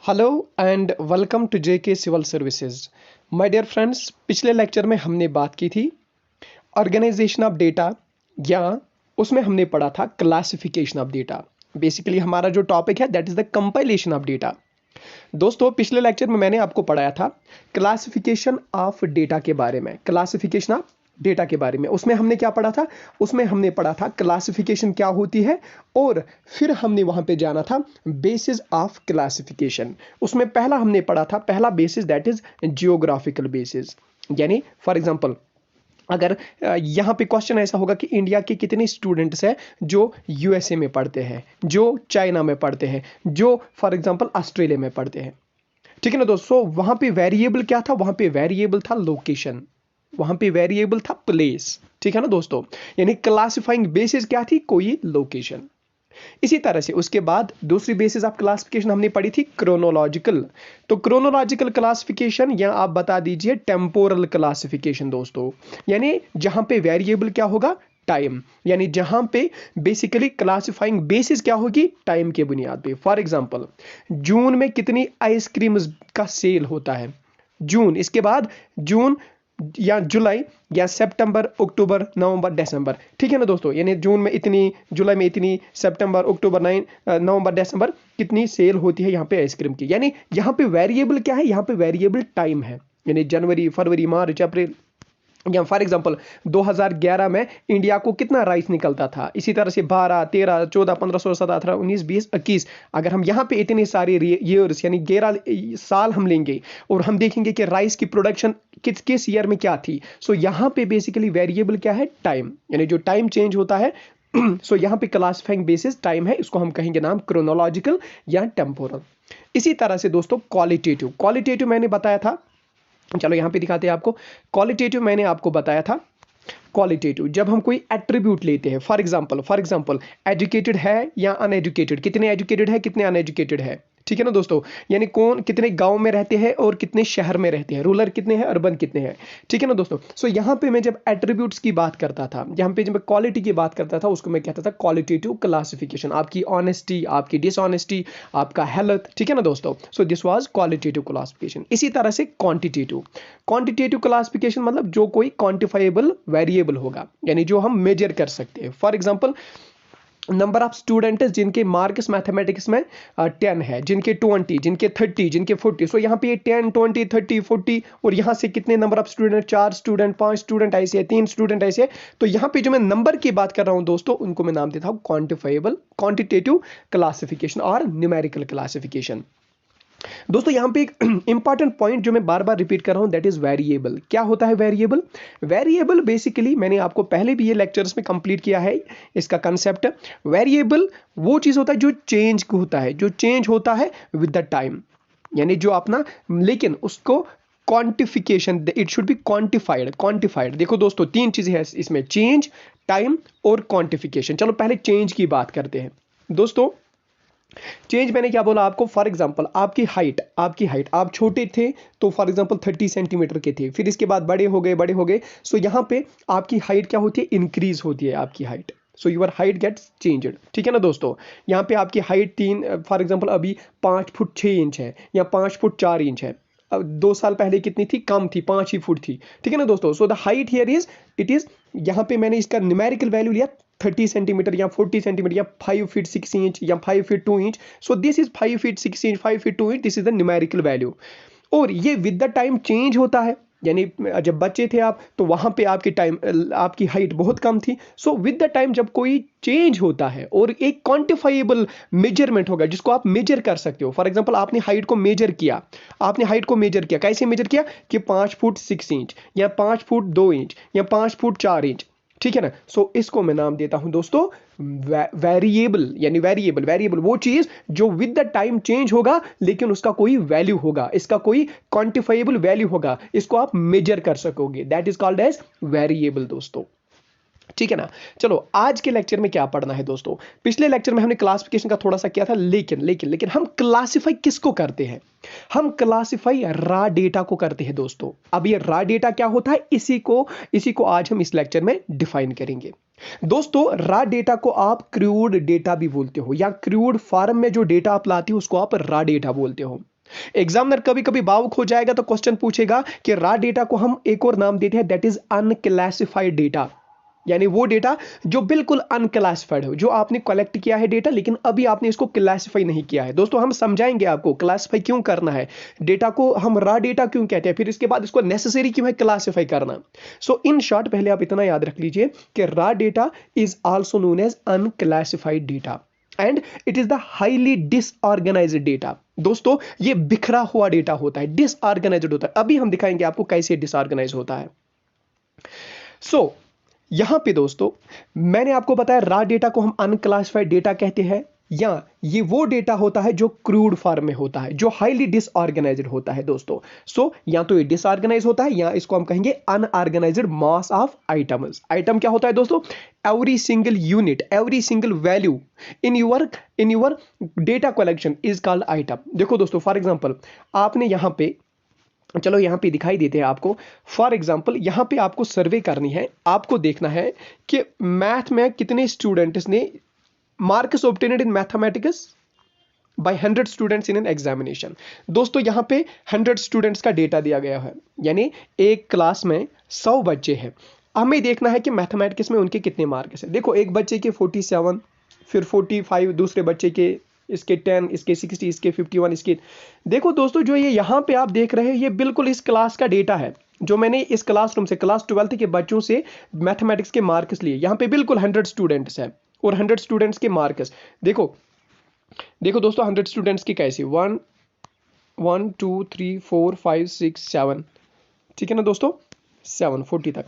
Hello and welcome to JK civil services. My dear friends, पिछले lecture में हमने बात की थी ऑर्गेनाइजेशन ऑफ डेटा, या उसमें हमने पढ़ा था क्लासिफिकेशन ऑफ डेटा। बेसिकली हमारा जो टॉपिक है that is the compilation of data. दोस्तों, पिछले लेक्चर में मैंने आपको पढ़ाया था क्लासिफिकेशन ऑफ डेटा के बारे में, क्लासिफिकेशन ऑफ डेटा के बारे में। उसमें हमने क्या पढ़ा था? उसमें हमने पढ़ा था क्लासिफिकेशन क्या होती है, और फिर हमने वहां पे जाना था बेसिस ऑफ क्लासिफिकेशन। उसमें पहला हमने पढ़ा था, पहला basis that is geographical basis. यानी फॉर एग्जांपल, अगर यहाँ पे क्वेश्चन ऐसा होगा कि इंडिया के कितने स्टूडेंट्स हैं जो यूएसए में पढ़ते हैं, जो चाइना में पढ़ते हैं, जो फॉर एग्जांपल ऑस्ट्रेलिया में पढ़ते हैं। ठीक है ना दोस्तों, वहां पे वेरिएबल क्या था? वहां पे वेरिएबल था लोकेशन, वहां पे वेरिएबल था प्लेस। ठीक है ना दोस्तों, यानी क्लासिफाइंग बेसिस क्या थी? कोई लोकेशन। इसी तरह से उसके बाद दूसरी बेसिस ऑफ क्लासिफिकेशन हमने पढ़ी थी क्रोनोलॉजिकल। तो क्रोनोलॉजिकल क्लासिफिकेशन, या आप बता दीजिए टेम्पोरल क्लासिफिकेशन दोस्तों, यानी जहां पे वेरिएबल क्या होगा? टाइम। यानी जहां पे बेसिकली क्लासिफाइंग बेसिस क्या होगी? टाइम के बुनियाद पे। फॉर एग्जांपल, जून में कितनी आइसक्रीम का सेल होता है? जून, इसके बाद जून या जुलाई या सितंबर, अक्टूबर, नवंबर, दिसंबर। ठीक है ना दोस्तों, यानी जून में इतनी, जुलाई में इतनी, सितंबर, अक्टूबर, नवंबर, दिसंबर कितनी सेल होती है यहाँ पे आइसक्रीम की। यानी यहाँ पे वेरिएबल क्या है? यहाँ पे वेरिएबल टाइम है। यानी जनवरी, फरवरी, मार्च, अप्रैल, या फॉर एग्जांपल 2011 में इंडिया को कितना राइस निकलता था। इसी तरह से 12, 13, 14, 15, 16, 17, 18, 19, 20, 21, अगर हम यहाँ पे इतने सारे ईयर्स यानी 11 साल हम लेंगे और हम देखेंगे कि राइस की प्रोडक्शन किस किस ईयर में क्या थी। सो यहाँ पे बेसिकली वेरिएबल क्या है? टाइम। यानी जो टाइम चेंज होता है सो यहाँ पे क्लासिफाइंग बेसिस टाइम है, इसको हम कहेंगे नाम क्रोनोलॉजिकल या टेम्पोरल। इसी तरह से दोस्तों क्वालिटेटिव, क्वालिटेटिव मैंने बताया था, चलो यहां पे दिखाते हैं आपको। क्वालिटेटिव मैंने आपको बताया था, क्वालिटेटिव जब हम कोई एट्रीब्यूट लेते हैं, फॉर एग्जांपल एजुकेटेड है या अनएजुकेटेड, कितने एजुकेटेड है, कितने अनएजुकेटेड है। ठीक है ना दोस्तों, यानी कौन कितने गांव में रहते हैं और कितने शहर में रहते हैं, रूरल कितने हैं, अर्बन कितने हैं। ठीक है ना दोस्तों, सो यहाँ पे मैं जब एट्रीब्यूट्स की बात करता था, यहाँ पे जब मैं क्वालिटी की बात करता था, उसको मैं कहता था क्वालिटेटिव क्लासिफिकेशन। आपकी ऑनेस्टी, आपकी डिसऑनेस्टी, आपका हेल्थ। ठीक है ना दोस्तों, so this was qualitative classification. इसी तरह से क्वांटिटेटिव, क्वांटिटेटिव क्लासिफिकेशन मतलब जो कोई क्वांटिफाइबल वेरिएबल होगा, यानी जो हम मेजर कर सकते हैं। For example, number of students जिनके मार्क्स मैथमेटिक्स में 10 है, जिनके 20, जिनके 30, जिनके 40। सो यहाँ पे ये 10, 20, 30, 40, और यहाँ से कितने number of student? 4 student, 5 student ऐसे है, 3 स्टूडेंट ऐसे है। तो यहाँ पे जो मैं नंबर की बात कर रहा हूँ दोस्तों, उनको मैं नाम देता हूँ क्वांटिफाइबल, क्वांटिटेटिव क्लासिफिकेशन और न्यूमेरिकल क्लासिफिकेशन। दोस्तों यहाँ पे एक इंपॉर्टेंट पॉइंट जो मैं बार बार रिपीट कर रहा हूं, दैट इज वेरिएबल। क्या होता है वेरिएबल? वेरिएबल बेसिकली मैंने आपको पहले भी ये लेक्चर्स में कंप्लीट किया है इसका कंसेप्ट। वेरिएबल वो चीज होता है जो चेंज होता है, जो चेंज होता है विद द टाइम, यानी जो अपना, लेकिन उसको quantification, it should be quantified. Quantified देखो दोस्तों, तीन चीजें हैं इसमें, चेंज, टाइम और क्वांटिफिकेशन। चलो पहले चेंज की बात करते हैं दोस्तों। चेंज मैंने क्या बोला आपको? फॉर एग्जांपल, आपकी हाइट आप छोटे थे तो फॉर एग्जांपल 30 सेंटीमीटर के थे, फिर इसके बाद बड़े हो गए। सो यहाँ पे आपकी हाइट क्या होती है? इंक्रीज होती है आपकी height. So your height gets changed. ठीक है ना दोस्तों, यहाँ पे आपकी हाइट 3, फॉर एग्जांपल अभी 5 फुट 6 इंच है या 5 फुट 4 इंच है। अब 2 साल पहले कितनी थी? कम थी, 5 ही फुट थी। ठीक है ना दोस्तों, so the height here is, it is, यहाँ पे मैंने इसका न्यूमेरिकल वैल्यू लिया 30 सेंटीमीटर या 40 सेंटीमीटर या 5 फीट 6 इंच या 5 feet 2 inch. So this is 5 feet 6 inch, 5 feet 2 inch, this is the numerical value. और ये विद द टाइम चेंज होता है, यानी जब बच्चे थे आप तो वहां पे आपकी हाइट बहुत कम थी। सो विद द टाइम जब कोई चेंज होता है और एक क्वांटिफाइबल मेजरमेंट होगा जिसको आप मेजर कर सकते हो। फॉर एग्जांपल, आपने हाइट को मेजर किया, कैसे मेजर किया? कि 5 फुट 6 इंच या 5 फुट 2 इंच या 5 फुट 4 इंच। ठीक है ना, सो इसको मैं नाम देता हूं दोस्तों वेरिएबल। यानी वेरिएबल वो चीज जो विद द टाइम चेंज होगा लेकिन उसका कोई वैल्यू होगा, इसका कोई क्वांटिफाइबल वैल्यू होगा, इसको आप मेजर कर सकोगे, that is called as variable दोस्तों। ठीक है ना। चलो आज के लेक्चर में क्या पढ़ना है दोस्तों? पिछले लेक्चर में हमने क्लासिफिकेशन का थोड़ा सा किया था, लेकिन हम क्लासिफाई किसको करते हैं? हम क्लासिफाई रा डेटा को करते हैं दोस्तों। अब ये रा डेटा क्या होता है, इसी को आज हम इस लेक्चर में डिफाइन करेंगे। दोस्तों, रा डेटा को आप क्रूड डेटा भी बोलते हो, या क्रूड फॉर्म में जो डेटा आप लाते हो उसको आप रा डेटा बोलते हो। एग्जामिनर कभी कभी भावुक हो जाएगा तो क्वेश्चन पूछेगा कि रॉ डेटा को हम एक और नाम देते हैं, दैट इज अनक्लासिफाइड डेटा, यानी वो डेटा जो बिल्कुल अनक्लासिफाइड हो, जो आपने कलेक्ट किया है डेटा लेकिन अभी आपने इसको क्लासिफाई नहीं किया है। दोस्तों हम समझाएंगे आपको क्लासिफाई क्यों करना है, डेटा को हम रॉ डेटा क्यों कहते हैं, फिर इसके बाद इसको नेसेसरी क्यों है क्लासिफाई करना। सो इन शॉर्ट पहले आप इतना याद रख लीजिए कि raw data is also known as unclassified data and it is the highly disorganised data. दोस्तों ये बिखरा हुआ डेटा होता है, डिसऑर्गेनाइज्ड होता है। अभी हम दिखाएंगे आपको कैसे डिसऑर्गेनाइज होता है। सो यहां पे दोस्तों मैंने आपको बताया रॉ डेटा को हम अनक्लासिफाइड डेटा कहते हैं, या ये वो डेटा होता है जो क्रूड फॉर्म में होता है, जो हाईली डिसऑर्गेनाइज्ड होता है दोस्तों। सो या तो ये डिसऑर्गेनाइज होता है या इसको हम कहेंगे unorganised mass of items. Item क्या होता है दोस्तों? Every single unit, every single value in your data collection is called item. देखो दोस्तों फॉर एग्जांपल आपने यहां पे, चलो यहां पे दिखाई देते हैं आपको। फॉर एग्जांपल यहां पे आपको सर्वे करनी है, आपको देखना है कि मैथ में कितने स्टूडेंट्स ने marks obtained in mathematics bye 100 students in an examination. दोस्तों यहां पे 100 स्टूडेंट्स का डेटा दिया गया है, यानी एक क्लास में 100 बच्चे हैं। हमें देखना है कि मैथमेटिक्स में उनके कितने मार्क्स हैं। देखो एक बच्चे के 47, फिर 45, दूसरे बच्चे के इसके 10, इसके 60, इसके 51, इसके। देखो दोस्तों जो ये यहाँ पे आप देख रहे हैं ये बिल्कुल इस क्लास का डेटा है, जो मैंने इस क्लासरूम से क्लास 12th के बच्चों से मैथमेटिक्स के मार्क्स लिए। यहाँ पे बिल्कुल 100 स्टूडेंट्स हैं और 100 स्टूडेंट्स के मार्क्स देखो। देखो दोस्तों 100 स्टूडेंट्स की कैसे 1 1 2 3 4 5 6 7, ठीक है ना दोस्तों, 7 40 तक,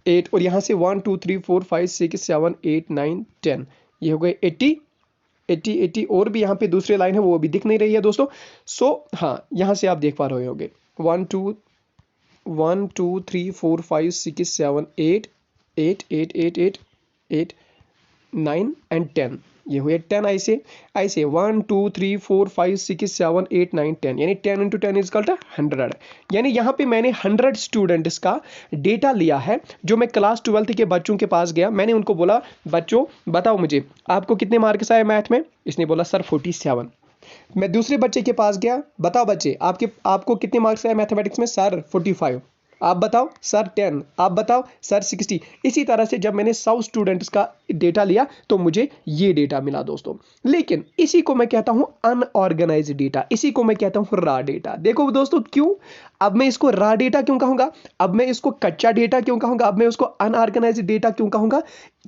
8 और यहाँ से 1 2 3 4 5 6 7 8 9 10, ये हो गए 80 और भी यहाँ पे दूसरी लाइन है वो अभी दिख नहीं रही है दोस्तों। सो हाँ यहाँ से आप देख पा रहे होंगे 1 2 3 4 5 6 7 8 9 एंड 10, ये हुए 10। ऐसे 1 2 3 4 5 6 7 8 9 10, यानी 10 into 10 इज इक्वल टू 100। यानी यहाँ पे मैंने 100 स्टूडेंट्स का डेटा लिया है, जो मैं क्लास 12th के बच्चों के पास गया। मैंने उनको बोला बच्चों बताओ मुझे आपको कितने मार्क्स आए मैथ में। इसने बोला सर 47। मैं दूसरे बच्चे के पास गया, बताओ बच्चे आपको कितने मार्क्स आए मैथमेटिक्स में। सर 45। आप बताओ सर 10। आप बताओ सर 60। इसी तरह से जब मैंने 100 स्टूडेंट्स का डेटा लिया तो मुझे ये डेटा मिला दोस्तों। लेकिन इसी को मैं कहता हूं अनऑर्गेनाइज्ड डेटा, इसी को मैं कहता हूं रॉ डेटा। देखो दोस्तों क्यों, अब मैं इसको रॉ डेटा क्यों कहूंगा, अब मैं इसको कच्चा डेटा क्यों कहूंगा, अब मैं उसको अनऑर्गेनाइज्ड डेटा क्यों कहूंगा,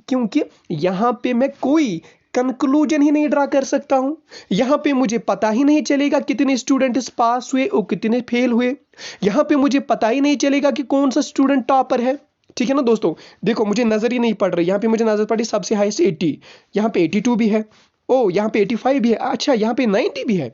क्योंकि यहां पे मैं कोई कंक्लूजन ही नहीं ड्रा कर सकता हूं। यहां पे मुझे पता ही नहीं चलेगा कितने स्टूडेंट्स पास हुए और कितने फेल हुए। यहां पे मुझे पता ही नहीं चलेगा कि कौन सा स्टूडेंट टॉपर है, ठीक है ना दोस्तों। देखो मुझे नजर ही नहीं पड़ रही, यहां पे मुझे नजर पड़ी सबसे हाईएस्ट 80, यहां पे 82 भी है, ओ यहां पे 85 भी है, अच्छा यहां पे 90 भी है।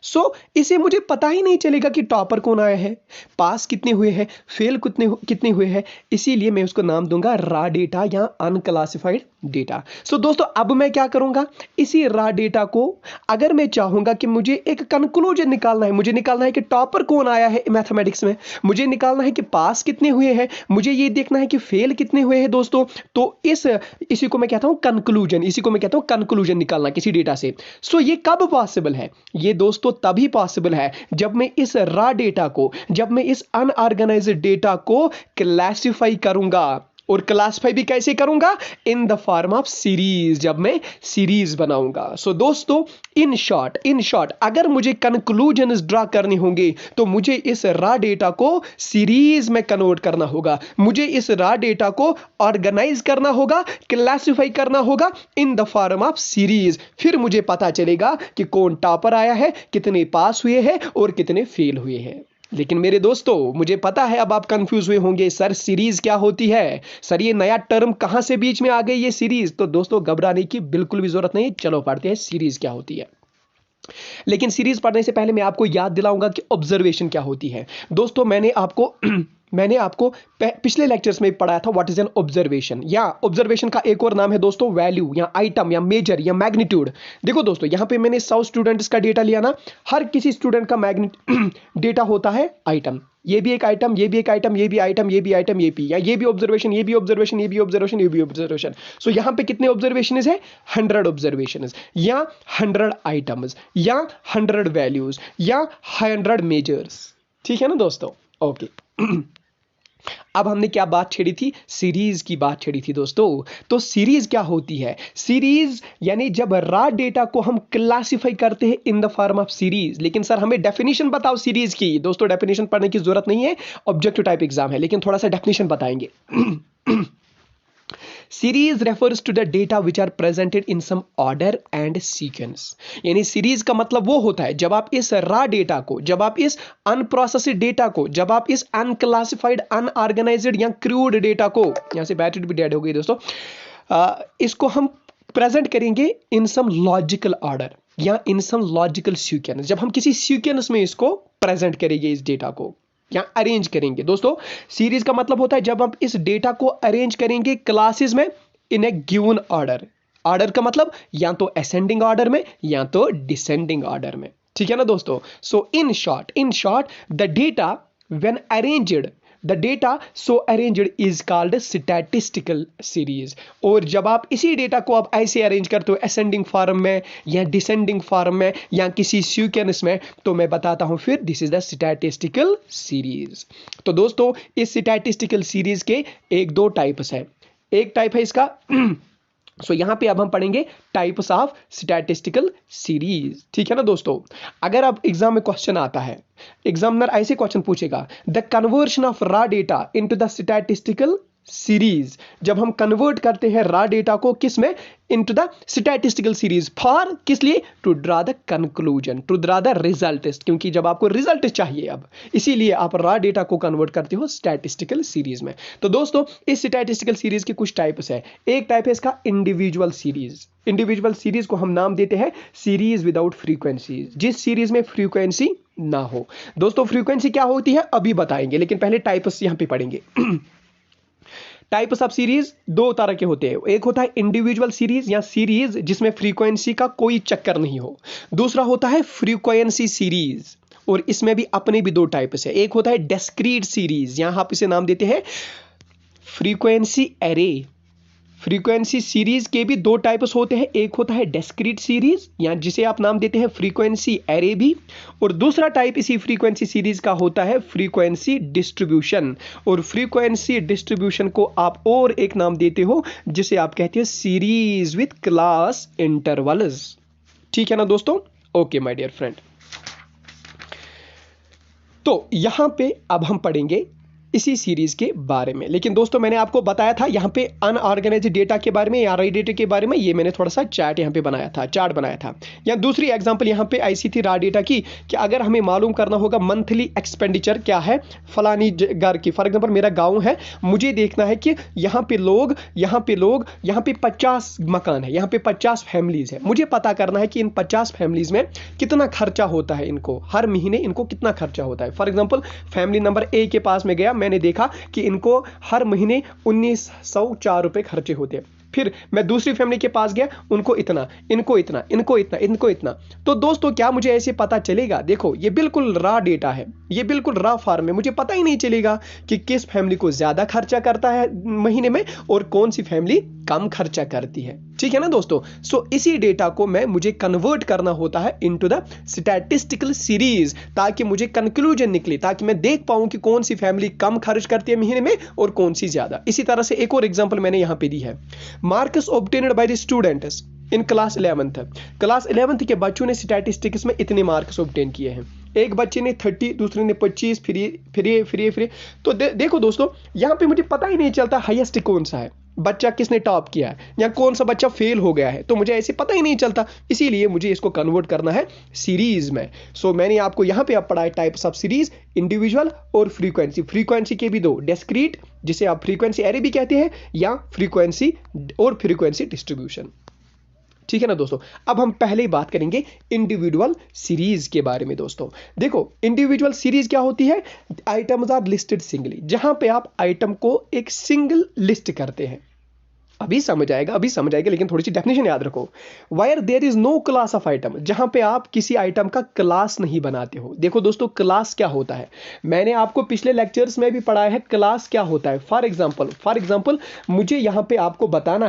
सो इसे मुझे पता ही नहीं चलेगा कि टॉपर कौन आया है, पास कितने हुए हैं, फेल कितने हुए हैं। इसीलिए मैं उसको नाम दूंगा रॉ डेटा या अनक्लासिफाइड डेटा। सो दोस्तों अब मैं क्या करूंगा, इसी रॉ डेटा को अगर मैं चाहूंगा कि मुझे एक कंक्लूजन निकालना है, मुझे निकालना है कि टॉपर कौन आया है मैथमेटिक्स में, मुझे निकालना है कि पास कितने हुए हैं, मुझे ये देखना है कि फेल कितने हुए हैं दोस्तों, तो इसी को मैं कहता हूं कंक्लूजन, इसी को मैं कहता हूं कंक्लूजन निकालना किसी डेटा से। सो ये कब पॉसिबल है, ये दोस्तों तभी पॉसिबल है जब मैं इस रॉ डेटा को, जब मैं इस अनऑर्गेनाइज्ड डेटा को क्लासिफाई करूंगा। और क्लासिफाई भी कैसे करूंगा, इन द फॉर्म ऑफ सीरीज, जब मैं सीरीज बनाऊंगा। सो दोस्तों इन शॉर्ट अगर मुझे कंक्लूजन ड्रा करने होंगे तो मुझे इस रॉ डेटा को सीरीज में कन्वर्ट करना होगा, मुझे इस रॉ डेटा को ऑर्गेनाइज करना होगा, क्लासिफाई करना होगा इन द फॉर्म ऑफ सीरीज। फिर मुझे पता चलेगा कि कौन टॉपर आया है, कितने पास हुए हैं और कितने फेल हुए हैं। लेकिन मेरे दोस्तों मुझे पता है अब आप कंफ्यूज हुए होंगे, सर सीरीज क्या होती है, सर ये नया टर्म कहां से बीच में आ गई ये सीरीज। तो दोस्तों घबराने की बिल्कुल भी जरूरत नहीं, चलो पढ़ते हैं सीरीज क्या होती है। लेकिन सीरीज पढ़ने से पहले मैं आपको याद दिलाऊंगा कि ऑब्जर्वेशन क्या होती है। दोस्तों मैंने आपको मैंने आपको पिछले लेक्चर्स में पढ़ाया था व्हाट इज एन ऑब्जर्वेशन, या ऑब्जर्वेशन का एक और नाम है दोस्तों वैल्यू या आइटम या मेजर या मैग्नीट्यूड। देखो दोस्तों यहाँ पे मैंने 100 स्टूडेंट्स का डेटा लिया ना, हर किसी स्टूडेंट का डेटा होता है आइटम, ये भी एक आइटम, ये भी एक आइटम, ये भी आइटम, ये भी आइटम, ये भी, या ये भी ऑब्जर्वेशन, ये भी ऑब्जर्वेशन, ये भी ऑब्जर्वेशन, ये भी ऑब्जर्वेशन। सो यहाँ पे कितने ऑब्जर्वेशन है? 100 ऑब्जर्वेशन या 100 आइटम्स या 100 वैल्यूज या 100 मेजर्स। ठीक है ना दोस्तों? ओके अब हमने क्या बात छेड़ी थी? सीरीज की बात छेड़ी थी दोस्तों। तो सीरीज क्या होती है? सीरीज यानी जब रॉ डेटा को हम क्लासिफाई करते हैं इन द फॉर्म ऑफ सीरीज। लेकिन सर हमें डेफिनेशन बताओ सीरीज की। दोस्तों डेफिनेशन पढ़ने की जरूरत नहीं है, ऑब्जेक्टिव टाइप एग्जाम है, लेकिन थोड़ा सा डेफिनेशन बताएंगे। Series refers to the data which are presented in some order and sequence. यानी सीरीज का मतलब वो होता है जब आप इस रॉ डेटा को, जब आप इस अनप्रोसेस्ड डेटा को, जब आप इस अनक्लासिफाइड, अनऑर्गेनाइज्ड या क्रूड डेटा को, यहां से बैटरी भी डेड हो गई दोस्तों, इसको हम प्रेजेंट करेंगे इन सम लॉजिकल ऑर्डर या इन सम लॉजिकल सीक्वेंस। जब हम किसी सीक्वेंस में इसको प्रेजेंट करेंगे, इस डेटा को या अरेंज करेंगे। दोस्तों सीरीज का मतलब होता है जब हम इस डेटा को अरेंज करेंगे क्लासेस में इन ए गिवन ऑर्डर। ऑर्डर का मतलब या तो असेंडिंग ऑर्डर में या तो डिसेंडिंग ऑर्डर में। ठीक है ना दोस्तों? So in short the data when arranged, the data so arranged is called statistical series. और जब आप इसी डेटा को आप ऐसे अरेंज करते हो असेंडिंग फॉर्म में या डिसेंडिंग फॉर्म में या किसी सीक्वेंस में, तो मैं बताता हूं फिर this is the statistical series. तो दोस्तों इस स्टैटिस्टिकल सीरीज के एक दो टाइप्स है। एक टाइप है इसका सो यहां पे अब हम पढ़ेंगे टाइप्स ऑफ स्टैटिस्टिकल सीरीज। ठीक है ना दोस्तों? अगर अब एग्जाम में क्वेश्चन आता है, एग्जामिनर ऐसे क्वेश्चन पूछेगा, the conversion of raw data into the statistical series. जब हम कन्वर्ट करते हैं रॉ डेटा को किस में? Into the statistical series. For किस लिए? To draw the conclusion, to draw the result. क्योंकि जब आपको रिजल्ट चाहिए अब, इसीलिए आप रॉ डेटा को कन्वर्ट करते हो स्टैटिस्टिकल सीरीज में। तो दोस्तों इस स्टैटिस्टिकल सीरीज के कुछ टाइप्स है। एक टाइप है इसका इंडिविजुअल सीरीज। इंडिविजुअल सीरीज को हम नाम देते हैं सीरीज विदाउट फ्रीक्वेंसीज, जिस सीरीज में फ्रीक्वेंसी ना हो। दोस्तों फ्रीक्वेंसी क्या होती है अभी बताएंगे, लेकिन पहले टाइप्स यहां पे पढ़ेंगे। टाइप्स ऑफ सीरीज दो तरह के होते हैं। एक होता है इंडिविजुअल सीरीज या सीरीज जिसमें फ्रीक्वेंसी का कोई चक्कर नहीं हो। दूसरा होता है फ्रीक्वेंसी सीरीज, और इसमें भी अपने भी दो टाइप्स है। एक होता है डिस्क्रीट सीरीज, यहां आप इसे नाम देते हैं फ्रीक्वेंसी एरे। फ्रीक्वेंसी सीरीज के भी दो टाइप्स होते हैं। एक होता है डिस्क्रीट सीरीज या जिसे आप नाम देते हैं फ्रीक्वेंसी एरे भी, और दूसरा टाइप इसी फ्रीक्वेंसी सीरीज का होता है फ्रीक्वेंसी डिस्ट्रीब्यूशन। और फ्रीक्वेंसी डिस्ट्रीब्यूशन को आप और एक नाम देते हो जिसे आप कहते हैं सीरीज विथ क्लास इंटरवल्स। ठीक है ना दोस्तों? ओके माय डियर फ्रेंड, तो यहां पे अब हम पढ़ेंगे इसी सीरीज के बारे में। लेकिन दोस्तों मैंने आपको बताया था यहाँ पे अनऑर्गेनाइज्ड डेटा के बारे में या रॉ डेटा के बारे में, ये मैंने थोड़ा सा चार्ट यहाँ पे बनाया था, चार्ट बनाया था। या दूसरी एग्जांपल यहाँ पे ऐसी थी रॉ डेटा की कि अगर हमें मालूम करना होगा मंथली एक्सपेंडिचर क्या है फलानी घर की। फॉर एग्जांपल मेरा गाँव है, मुझे देखना है कि यहाँ पे 50 मकान है, यहाँ पे 50 फैमिलीज है। मुझे पता करना है कि इन 50 फैमिलीज में कितना खर्चा होता है, इनको हर महीने इनको कितना खर्चा होता है। For example family number A के पास में गया, मैंने देखा कि इनको हर महीने 1904 रुपए खर्चे होते हैं। फिर मैं दूसरी फैमिली के पास गया, उनको इतना, इनको इतना, इनको इतना, इनको इतना। तो दोस्तों क्या मुझे ऐसे पता चलेगा? देखो ये बिल्कुल रॉ डेटा है, ये बिल्कुल रॉ फॉर्म है, मुझे पता ही नहीं चलेगा कि किस फैमिली को ज्यादा खर्चा करता है महीने में और कौन सी फैमिली कम खर्चा करती है। ठीक है ना दोस्तों? सो इसी डेटा को मुझे कन्वर्ट करना होता है इनटू द स्टैटिस्टिकल सीरीज, ताकि मुझे कंक्लूजन निकले, ताकि मैं देख पाऊं कि कौन सी फैमिली कम खर्च करती है महीने में और कौन सी ज्यादा। इसी तरह से एक और एग्जांपल मैंने यहां पे दी है। Marks obtained by the students in class 11th। Class 11th के बच्चों ने स्टैटिस्टिक्स में इतने मार्क्स ऑब्टेन किए हैं। एक बच्चे ने 30, दूसरे ने 25, फिर ये। तो देखो दोस्तों यहां पे मुझे पता ही नहीं चलता हाईएस्ट कौन सा है, बच्चा किसने टॉप किया है या कौन सा बच्चा फेल हो गया है, तो मुझे ऐसे पता ही नहीं चलता। इसीलिए मुझे इसको कन्वर्ट करना है सीरीज में। सो मैंने आपको यहां पे अब पढ़ाया टाइप्स ऑफ सीरीज, इंडिविजुअल और फ्रीक्वेंसी। फ्रीक्वेंसी के भी दो, डिस्क्रीट जिसे आप फ्रीक्वेंसी एरे भी कहते हैं, या फ्रीक्वेंसी और फ्रीक्वेंसी डिस्ट्रीब्यूशन। ठीक है ना दोस्तों। अब हम पहले ही बात करेंगे इंडिविजुअल सीरीज के बारे में दोस्तों। देखो इंडिविजुअल सीरीज क्या होती है, आइटम्स आर लिस्टेड सिंगली, जहां पे आप आइटम को एक सिंगल लिस्ट करते हैं। अभी समझ आएगा, लेकिन थोड़ी सी डेफिनेशन याद रखो। Where there is no class of item, जहां पे आप किसी आइटम का क्लास नहीं बनाते हो। देखो दोस्तों क्लास क्या होता है, मैंने आपको पिछले लेक्चर्स में भी पढ़ाया है क्लास क्या होता है। फॉर एग्जाम्पल मुझे यहां पे आपको बताना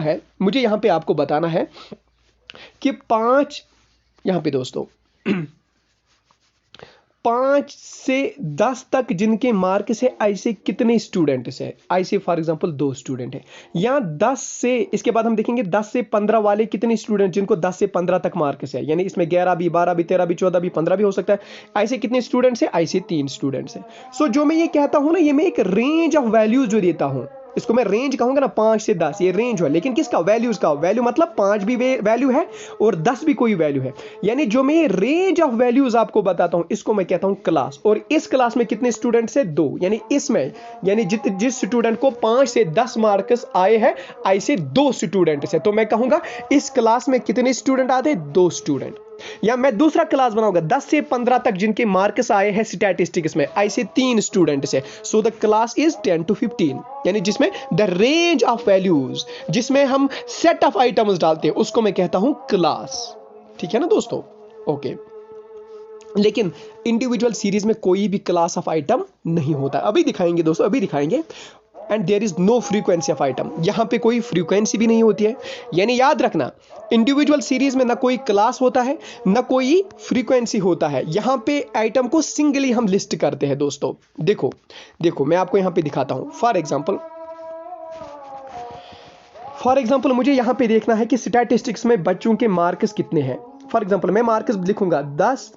है कि 5, यहां पे दोस्तों 5 से 10 तक जिनके मार्क्स है, ऐसे कितने स्टूडेंट्स है, ऐसे फॉर एग्जांपल 2 स्टूडेंट है। या 10 से, इसके बाद हम देखेंगे 10 से 15 वाले कितने स्टूडेंट, जिनको 10 से 15 तक मार्क्स है, यानी इसमें 11 भी, 12 भी, 13 भी, 14 भी, 15 भी हो सकता है। ऐसे कितने स्टूडेंट्स है, ऐसे 3 स्टूडेंट्स है। सो जो मैं ये कहता हूं ना, ये मैं एक रेंज ऑफ वैल्यूज जो देता हूं, इसको मैं रेंज कहूंगा ना, 5 से 10 ये रेंज है, लेकिन किसका, वैल्यूज का। वैल्यू मतलब 5 भी वैल्यू है और 10 भी कोई वैल्यू है, यानी जो मैं रेंज ऑफ वैल्यूज आपको बताता हूं, इसको मैं कहता हूं क्लास। और इस क्लास में कितने स्टूडेंट्स है, 2, यानी इसमें, यानी जिस स्टूडेंट को 5 से 10 मार्क्स आए हैं, ऐसे 2 स्टूडेंट्स है, तो मैं कहूंगा इस क्लास में कितने स्टूडेंट आते हैं, 2 स्टूडेंट। या मैं दूसरा क्लास बनाऊंगा 10 से 15 तक जिनके मार्क्स आए हैं स्टैटिस्टिक्स में, ऐसे 3 स्टूडेंट्स है। So the class is 10 to 15, यानी जिसमें द रेंज ऑफ वैल्यूज, जिसमें हम सेट ऑफ आइटम्स डालते हैं, उसको मैं कहता हूं क्लास। ठीक है ना दोस्तों, ओके। लेकिन इंडिविजुअल सीरीज में कोई भी क्लास ऑफ आइटम नहीं होता, अभी दिखाएंगे दोस्तों, अभी दिखाएंगे। And there is no frequency of item, यहां पे कोई फ्रीक्वेंसी भी नहीं होती है। यानी याद रखना, इंडिविजुअल सीरीज में ना कोई क्लास होता है, ना कोई फ्रीक्वेंसी होता है। यहां पे आइटम को सिंगली हम लिस्ट करते हैं दोस्तों। देखो मैं आपको यहां पे दिखाता हूं। फॉर एग्जाम्पल मुझे यहां पे देखना है कि स्टैटिस्टिक्स में बच्चों के मार्क्स कितने हैं। फॉर एग्जाम्पल मैं मार्क्स लिखूंगा 10।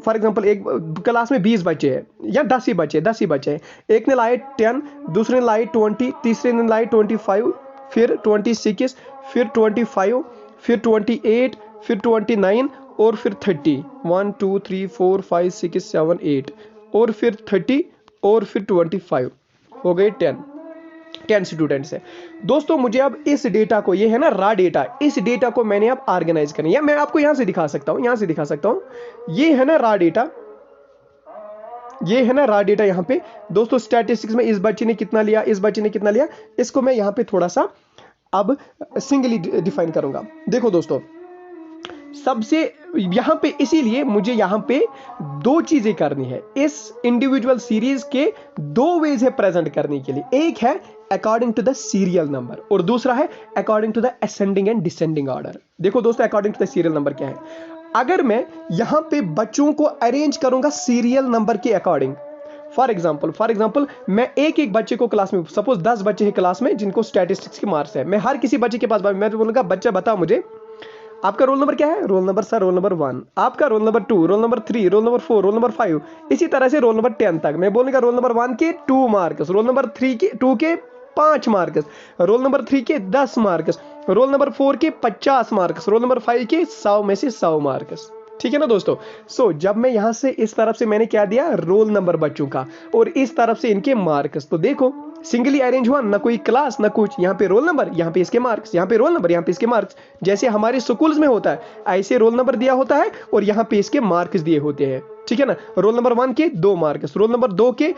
फॉर एग्जाम्पल एक क्लास में 20 बच्चे हैं, या 10 ही बच्चे हैं। एक ने लाए 10, दूसरे ने लाए 20, तीसरे ने लाए 25, फिर 26, फिर 25, फिर 28, फिर 29 और फिर 30। 1 2 3 4 5 6 7 8 और फिर 30 और फिर 25, हो गए 10 स्टूडेंट्स है दोस्तों। मुझे अब इस डेटा को, ये है ना रा डेटा, इस डेटा को मैंने अब ऑर्गेनाइज करना है, या मैं आपको यहां से दिखा सकता हूं, ये है ना रा डेटा, यहां पे दोस्तों स्टैटिस्टिक्स में इस बच्चे ने कितना लिया, इस बच्चे ने कितना लिया, इसको मैं यहां पे थोड़ा सा अब सिंगली डिफाइन करूंगा। देखो दोस्तों सबसे यहां पे, इसीलिए मुझे यहां पे 2 चीजें करनी है। इस इंडिविजुअल सीरीज के 2 वेज है प्रेजेंट करने के लिए। एक है according to the serial number और दूसरा है according to the ascending and descending order. देखो दोस्तों according to the serial number क्या है, अगर मैं यहां पे बच्चों को अरेंज करूंगा सीरियल नंबर के अकॉर्डिंग, फॉर एग्जाम्पल मैं एक बच्चे को क्लास में, सपोज 10 बच्चे हैं क्लास में जिनको स्टैटिस्टिक्स के मार्क्स है, मैं हर किसी बच्चे के पास मैं बोलूंगा बच्चा बताओ मुझे आपका रोल नंबर क्या है, roll number sir roll number 1, आपका roll number 2, roll number 3, roll number 4, roll number 5, इसी तरह से रोल नंबर 10 तक। मैं बोलूंगा रोल नंबर 1 के 2 मार्क्स, रोल नंबर 2 के 5 मार्क्स, रोल नंबर 3 के 10 मार्क्स, रोल नंबर 4 के 50 मार्क्स, रोल नंबर 5 के 100 में से 100 मार्क्स। ठीक है ना दोस्तों। सो जब मैं यहां से इस तरफ से मैंने क्या दिया, रोल नंबर बच्चों का, और इस तरफ से इनके मार्क्स, तो देखो सिंगली अरेंज हुआ, ना कोई क्लास ना कुछ, यहाँ पे रोल नंबर, यहाँ पे इसके मार्क्स, यहाँ पे रोल नंबर, यहाँ पे इसके मार्क्स। जैसे हमारे स्कूल्स में होता है ऐसे रोल नंबर दिया होता है और यहाँ पे इसके मार्क्स दिए होते हैं। ठीक है ना, रोल नंबर 1 के 2 मार्क्स, रोल नंबर 2 के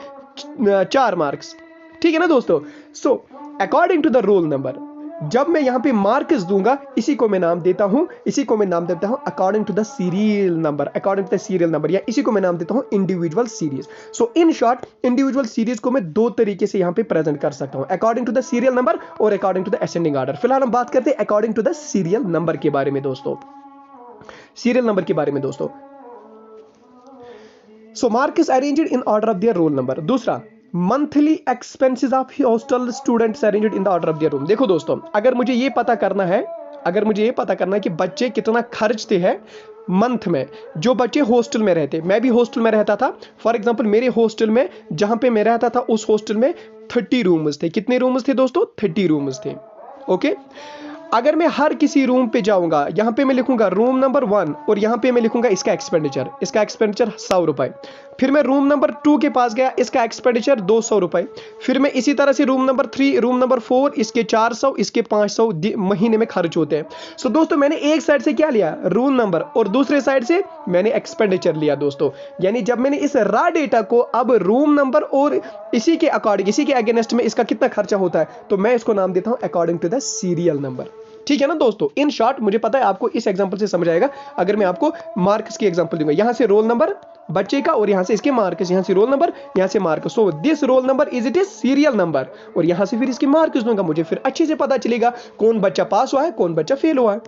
4 मार्क्स। ठीक है ना दोस्तों। So according to the roll number जब मैं यहाँ पे मार्क्स दूंगा, इसी को मैं नाम देता हूं according to the serial number, या इसी को मैं नाम देता हूं individual series. So in short individual series को मैं 2 तरीके से यहाँ पे प्रेजेंट कर सकता हूं, according to the serial number और according to the ascending order. फिलहाल हम बात करते हैं according to the serial number के बारे में दोस्तों। So marks arranged in order of their roll number. दूसरा, monthly expenses of hostel students arranged in the order of their room. देखो दोस्तों अगर मुझे ये पता करना है कि बच्चे कितना खर्चते हैं मंथ में, जो बच्चे हॉस्टल में रहते, मैं भी हॉस्टल में रहता था। फॉर एग्जांपल मेरे हॉस्टल में जहां पे मैं रहता था, उस हॉस्टल में 30 रूम्स थे। कितने रूम्स थे दोस्तों, 30 रूम्स थे। ओके, अगर मैं हर किसी रूम पे जाऊंगा, यहाँ पे मैं लिखूंगा रूम नंबर 1 और यहाँ पे मैं लिखूंगा इसका एक्सपेंडिचर 100 रुपए। फिर मैं रूम नंबर 2 के पास गया, इसका एक्सपेंडिचर 200 रुपए। फिर मैं इसी तरह से रूम नंबर 3, रूम नंबर 4, इसके 400, इसके 500 महीने में खर्च होते हैं। सो दोस्तों मैंने एक साइड से क्या लिया, रूम नंबर, और दूसरे साइड से मैंने एक्सपेंडिचर लिया दोस्तों। यानी जब मैंने इस रा डेटा को अब रूम नंबर और इसी के अकॉर्डिंग, इसी के अगेंस्ट में इसका कितना खर्चा होता है, तो मैं इसको नाम देता हूं according to the serial number. ठीक है ना दोस्तों। इन शॉर्ट मुझे पता है आपको इस एग्जांपल से समझ आएगा। अगर मैं आपको मार्क्स की एग्जांपल दूंगा, यहां से रोल नंबर बच्चे का और यहां से इसके मार्क्स, यहां से रोल नंबर, यहां से marks, so this roll number is it is serial number, और यहां से फिर इसके मार्क्स दूंगा, मुझे फिर अच्छे से पता चलेगा कौन बच्चा पास हुआ है, कौन बच्चा फेल हुआ है।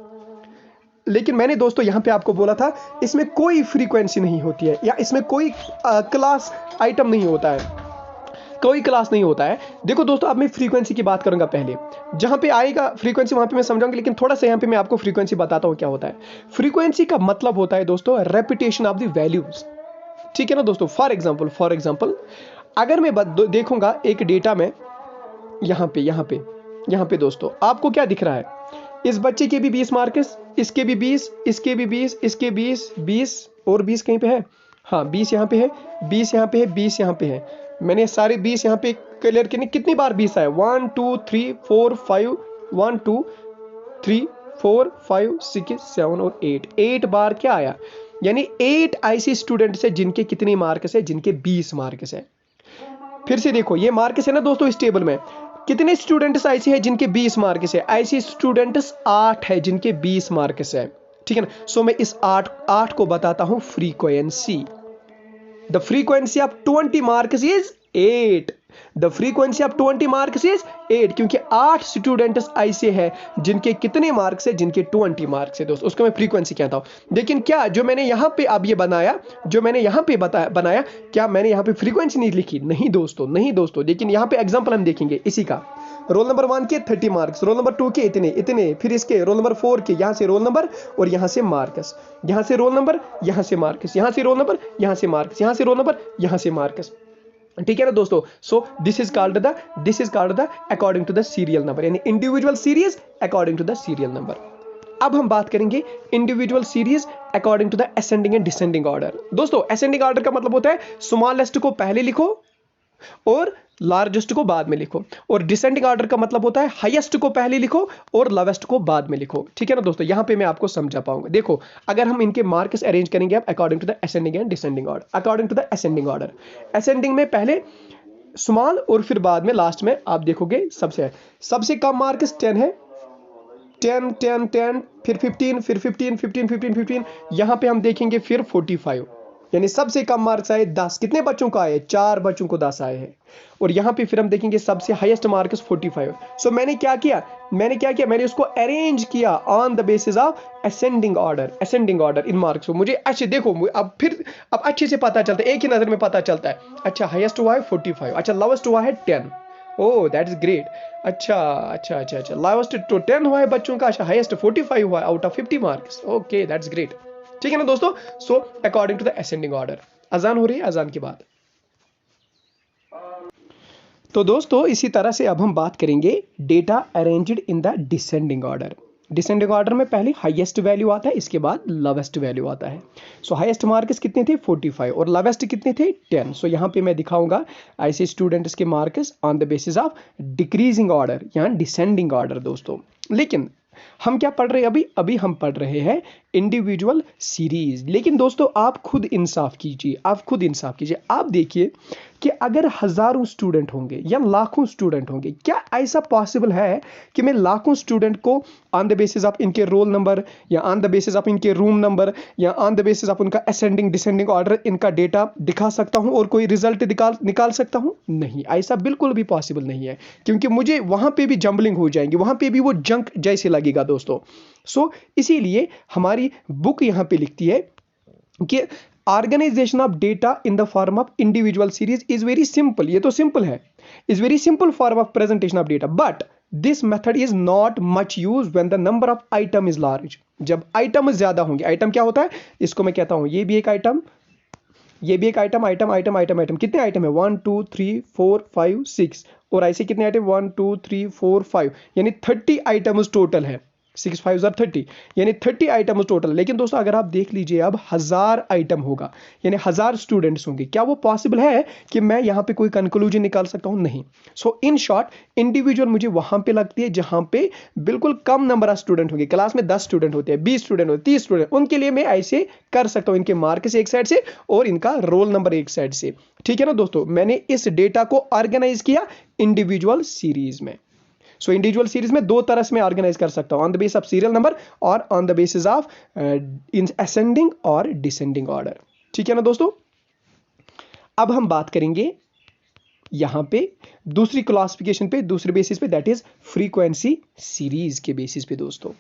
लेकिन मैंने दोस्तों यहां पे आपको बोला था इसमें कोई फ्रीक्वेंसी नहीं होती है, या इसमें कोई क्लास आइटम नहीं होता है, कोई क्लास नहीं होता है। देखो दोस्तों अब मैं फ्रीक्वेंसी की बात करूंगा पहले, जहां पे आएगा फ्रीक्वेंसी वहां पे मैं समझाऊंगा, लेकिन थोड़ा सा यहां पे मैं आपको फ्रीक्वेंसी बताता हूं क्या होता है। फ्रीक्वेंसी का मतलब होता है दोस्तों रेपिटेशन ऑफ द वैल्यूज। ठीक है ना दोस्तों। फॉर एग्जांपल अगर मैं देखूंगा एक डेटा में, यहां पे दोस्तों आपको क्या दिख रहा है, इस बच्चे के भी 20 मार्क्स, इसके भी 20, इसके भी 20, इसके 20 और 20 कहीं पे है, हाँ 20 यहाँ पे है, 20 यहाँ पे है, 20 यहाँ पे है। मैंने सारे 20 यहाँ पे क्लियर किए। कितनी बार 20 आया, 1 2 3 4 5, 1 2 3 4 5 6 7 और 8 बार क्या आया, यानी 8 ऐसे स्टूडेंट्स है जिनके कितने मार्क्स है, जिनके 20 मार्क्स है। फिर से देखो ये मार्क्स है ना दोस्तों, इस टेबल में कितने स्टूडेंट्स ऐसे हैं जिनके 20 मार्क्स है, ऐसे स्टूडेंट्स 8 है जिनके 20 मार्क्स है। ठीक है ना। सो मैं इस 8 को बताता हूं frequency. The frequency of 20 marks is 8। The frequency of 20 marks is 8, क्योंकि 8 स्टूडेंट्स ऐसे हैं जिनके कितने मार्क्स है, जिनके 20 मार्क्स है दोस्तों, उसको मैं फ्रीक्वेंसी कहता हूं। लेकिन क्या जो मैंने यहां पे अब ये बनाया, जो मैंने यहां पे बनाया, क्या मैंने यहां पे फ्रीक्वेंसी नहीं लिखी? नहीं दोस्तों। लेकिन यहां पे एग्जांपल हम देखेंगे इसी का। रोल नंबर 1 के 30 मार्क्स, रोल नंबर 2 के इतने, फिर इसके रोल नंबर 4 के यहां से रोल नंबर और यहां से मार्क्स, यहां से रोल नंबर, यहां से मार्क्स, यहां से रोल नंबर, यहां से मार्क्स, यहां से रोल नंबर, यहां से मार्क्स। ठीक है ना दोस्तों। So this is called the according to the serial number, यानी individual series according to the serial number. अब हम बात करेंगे individual series according to the ascending and descending order. दोस्तों असेंडिंग ऑर्डर का मतलब होता है स्मॉलेस्ट को पहले लिखो और लार्जेस्ट को बाद में लिखो, और डिसेंडिंग ऑर्डर का मतलब होता है हाईएस्ट को पहले लिखो और लोवेस्ट को बाद में लिखो। ठीक है ना दोस्तों। यहां पे मैं आपको समझा पाऊंगा। देखो अगर हम इनके मार्क्स अरेंज करेंगे अब according to the ascending and descending order. According to the ascending order, ascending में पहले स्मॉल और फिर बाद में लास्ट में आप देखोगे सबसे कम मार्क्स 10 है, 10 फिर 15, फिर 15, यहां पे हम देखेंगे फिर 45, यानी सबसे कम मार्क्स आए 10। कितने बच्चों को आए? 4 बच्चों को 10 आए हैं। और यहां पे फिर हम देखेंगे सबसे हाईएस्ट मार्क्स 45। सो मैंने क्या किया, मैंने उसको अरेंज किया on the basis of ascending order in marks. मुझे अच्छे देखो अब अच्छे से पता चलता है, एक ही नजर में पता चलता है। अच्छा हाईएस्ट हुआ है 45, अच्छा लोवेस्ट हुआ है 10। Oh that is great. अच्छा लास्ट तो 10 हुआ है बच्चों का, अच्छा हाईएस्ट 45 हुआ है out of 50 marks. Okay that's great. ठीक है ना दोस्तों। So according to the ascending order. अजान हो रही है, अजान के बाद। तो दोस्तों इसी तरह से अब हम बात करेंगे data arranged in the descending order. Descending order में पहले हाईएस्ट वैल्यू आता है, इसके बाद लोवेस्ट वैल्यू आता है। सो हाईएस्ट मार्क्स कितने थे 45 और लोवेस्ट कितने थे 10। सो यहाँ पे मैं दिखाऊंगा ऐसे स्टूडेंट्स के marks on the basis of decreasing order, यहाँ डिसेंडिंग ऑर्डर दोस्तों। लेकिन हम क्या पढ़ रहे हैं अभी हम पढ़ रहे हैं इंडिविजुअल सीरीज। लेकिन दोस्तों आप खुद इंसाफ कीजिए, आप देखिए कि अगर हजारों स्टूडेंट होंगे या लाखों स्टूडेंट होंगे, क्या ऐसा पॉसिबल है कि मैं लाखों स्टूडेंट को ऑन द बेसिस ऑफ इनके रोल नंबर या ऑन द बेसिस ऑफ इनके रूम नंबर या ऑन द बेसिस ऑफ उनका असेंडिंग डिसेंडिंग ऑर्डर इनका डेटा दिखा सकता हूं और कोई रिजल्ट निकाल सकता हूं? नहीं, ऐसा बिल्कुल भी पॉसिबल नहीं है, क्योंकि मुझे वहां पे भी जंबलिंग हो जाएंगी, वहां पे भी वो जंक जैसे लगेगा दोस्तों। सो इसीलिए हमारी बुक यहां पे लिखती है कि organisation of data in the form of individual series is very simple. ये तो सिंपल है, is very simple form of presentation of data, but this method is not much use when the number of item is large. जब item ज्यादा होंगे, item क्या होता है, इसको मैं कहता हूं ये भी एक आइटम, ये भी एक आइटम, आइटम कितने आइटम है 1 2 3 4 5 6, और ऐसे कितने आइटम 1 2 3 4 5, यानी 30 आइटम्स टोटल है। 6 5 30, यानी 30 आइटम टोटल। लेकिन दोस्तों अगर आप देख लीजिए अब 1000 आइटम होगा, यानी 1000 स्टूडेंट्स होंगे, क्या वो पॉसिबल है कि मैं यहाँ पे कोई कंक्लूजन निकाल सकता हूँ? नहीं। सो इन शॉर्ट इंडिविजुअल मुझे वहां पे लगती है जहां पे बिल्कुल कम नंबर ऑफ स्टूडेंट होंगे। क्लास में 10 स्टूडेंट होते हैं, 20 स्टूडेंट होते हैं, 30 स्टूडेंट, उनके लिए मैं ऐसे कर सकता हूँ, इनके मार्क्स एक साइड से और इनका रोल नंबर एक साइड से। ठीक है ना दोस्तों, मैंने इस डेटा को ऑर्गेनाइज किया इंडिविजुअल सीरीज में। सो इंडिविजुअल सीरीज में दो तरह से मैं ऑर्गेनाइज कर सकता हूं, on the base of serial number और on the basis of in ascending और डिसेंडिंग ऑर्डर। ठीक है ना दोस्तों। अब हम बात करेंगे यहां पे दूसरी क्लासिफिकेशन पे, दूसरे बेसिस पे, दैट इज फ्रीक्वेंसी सीरीज के बेसिस पे दोस्तों।